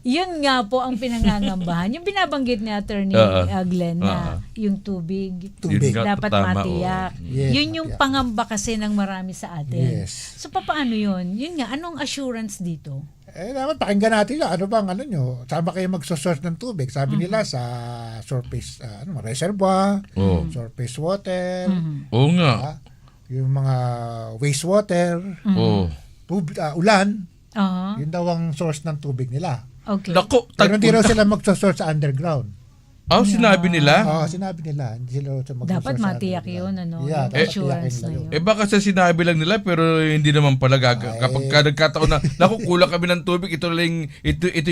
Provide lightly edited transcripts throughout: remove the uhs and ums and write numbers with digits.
Yun nga po ang pinangangambahan. Yung binabanggit ni Attorney Glenn na yung tubig. Dapat matiyak. Yes, yun yung matiyak. pangamba kasi ng marami sa atin. Yes. So paano yun? Yun nga, anong assurance dito? Dapat pakinggan natin yan. Ano bang nyo? Saan ba kayo magsosource ng tubig? Sabi nila sa surface reservoir, surface water, Oo nga. yung mga wastewater, ulan, yun daw ang source ng tubig nila. Okay. Naku, Pero hindi raw sila magsosource sa underground. sinabi nila? Sinabi nila. Hindi sila magsosource Dapat sa matiyak underground. yun, ano? Yeah, Yung dapat assurance tiyakin na yun. yun. Baka sa sinabi lang nila pero hindi naman pala kapag nagkataon na naku, kulang kami ng tubig, ito yung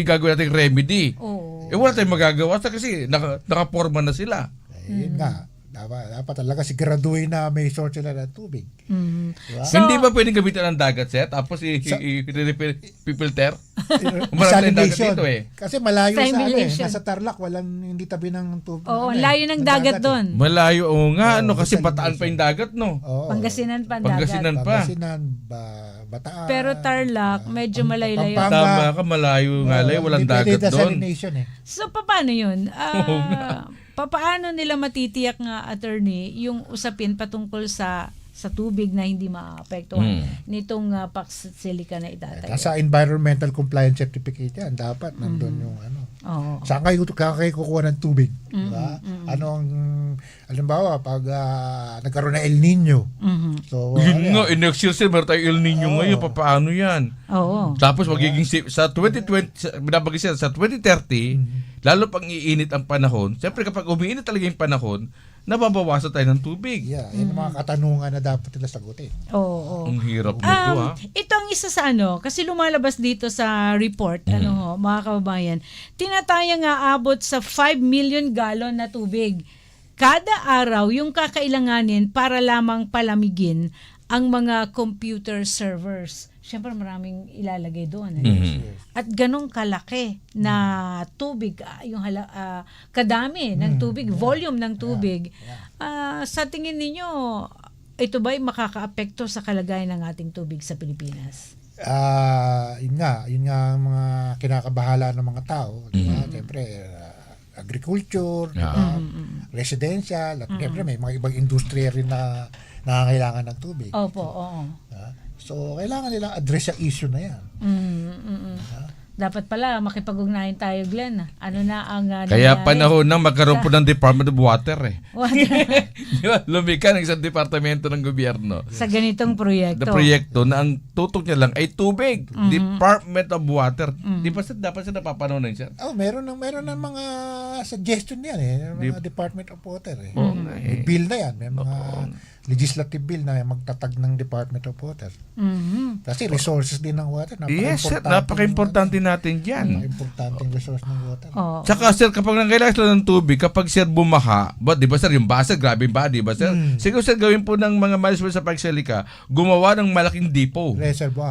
gagawin nating remedy. Oo. Wala tayong magagawa kasi nakaporma na sila. Yun nga. Dapat talaga siguraduhin na may source sila ng tubig. Diba? Hindi ba pwedeng gamitan ng dagat, sir? Tapos i-filter? Marami tayong dagat Salination. dito eh. Kasi malayo sa Salination. nasa Tarlac, hindi tabi ng tubig. Oo, layo ng dagat doon. Malayo, nga, kasi desalination. bataan pa yung dagat, no? Pangasinan pa, Pangasinan dagat. pa. Pangasinan, Bataan. Pero Tarlac, medyo malayo-layo. Tama ka, malayo nga lang, walang dagat doon. Desalination eh. So, paano yun? Paano nila matitiyak nga, attorney, yung usapin patungkol sa tubig na hindi maapektuhan nitong PAX Silica na itatayo? Sa environmental compliance certificate yan, dapat nandun yung Oo. Saan kayo kukuha ng tubig? Diba? Halimbawa, pag nagkaroon ng El Nino. So, Yun nga, next year, sir, meron tayo El Nino ngayon, paano yan? Oo. Tapos magiging sa 2020, binabagay siya, sa 2030, lalo pang iinit ang panahon, siyempre kapag umiinit talaga yung panahon, nababawasan tayo ng tubig. yeah, yun ang mga katanungan na dapat nila sagutin. Oo. Ang hirap nito, ha? Ito ang isa sa kasi lumalabas dito sa report, mga kababayan, tinataya nga abot sa 5 million gallon na tubig. Kada araw, yung kakailanganin para lamang palamigin ang mga computer servers. Siyempre maraming ilalagay doon. At ganong kalaki na tubig, yung kadami ng tubig, volume ng tubig. Sa tingin ninyo, ito ba'y makakaapekto sa kalagayan ng ating tubig sa Pilipinas? Yun nga ang mga kinakabahala ng mga tao. Diba? Siyempre, agriculture, diba? Residential, at siyempre may mga ibang industriya rin na nangangailangan ng tubig. Opo, oo. So, kailangan nilang address yung issue na yan. Dapat pala makipag-ugnayan tayo, Glenn. Ano na ang Kaya panahon nang magkaroon po ng Department of Water eh. Di ba? Lumika ng isang departamento ng gobyerno. sa ganitong proyekto. The proyekto na ang tutok niya lang ay tubig. Department of Water. Di ba dapat siya napapanood siya? Meron ng mga suggestion yan mga Department of Water eh. May eh. bill na yan. May mga legislative bill na magtatag ng Department of Water. Kasi resources din ng water. Yes, sir. Napaka-importante natin dyan. Importante resource ng water. Tsaka sir, kapag nangailangan sila ng tubig, kapag sir bumaha, di ba sir, yung basa, grabe ba, di ba sir? Siguro sir, gawin po ng mga management sa PAX Silica, gumawa ng malaking depot.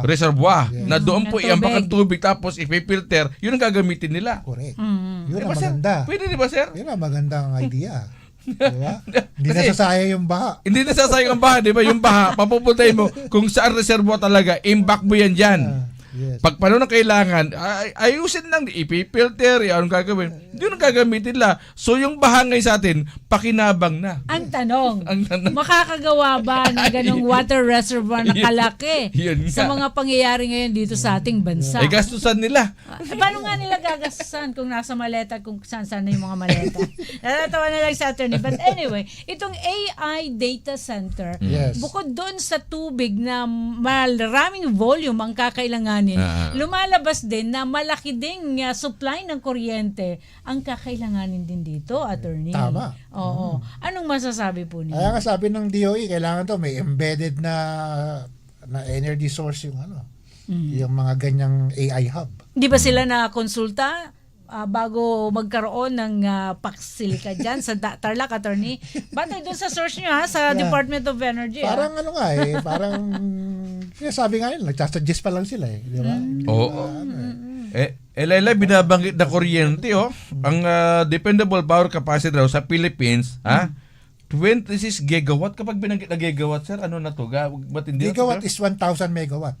Reservoir. Na doon po iambak ang tubig, tapos ipipilter, yun ang gagamitin nila. Correct. Yun ang maganda. Pwede di ba sir? Yun ang magandang idea. Diba? Hindi nasasayang yung baha. Hindi nasasayang ang baha, di ba? Yung baha, papupuntahin mo kung saan reservoir talaga, imbak mo yan dyan. Yes. Pag paano na kailangan, ayusin lang, ipipilter, anong gagawin. Yun ang gagamitin nila. So yung baha ngayon sa atin, pakinabang na. Ang tanong, makakagawa ba ng ganong water reservoir na kalaki Yun sa nga. mga pangyayari ngayon dito sa ating bansa? Gastusan nila. Paano nga nila gagastusan kung nasa maleta, kung saan na yung mga maleta? Natatawa na lang sa attorney. But anyway, itong AI data center, Yes. bukod doon sa tubig na maraming volume ang kakailanganin, lumalabas din na malaki ding supply ng kuryente ang kakailanganin din dito, attorney. Tama. Oo. Anong masasabi po niyo? Kaya nga sabi ng DOE, kailangan to may embedded na energy source yung yung mga ganyang AI hub. Di ba sila na konsulta bago magkaroon ng PAX Silica dyan sa Tarlac, attorney? Batay doon sa source nyo sa Department of Energy. Parang parang sabi nga nila, nagsuggest pa lang sila di ba? Oo. Laila, binabanggit na kuryente, ang dependable power capacity daw sa Philippines, 26 gigawatt. Kapag binanggit na gigawatt, sir, ano na to? Gigawatt is 1,000 megawatt.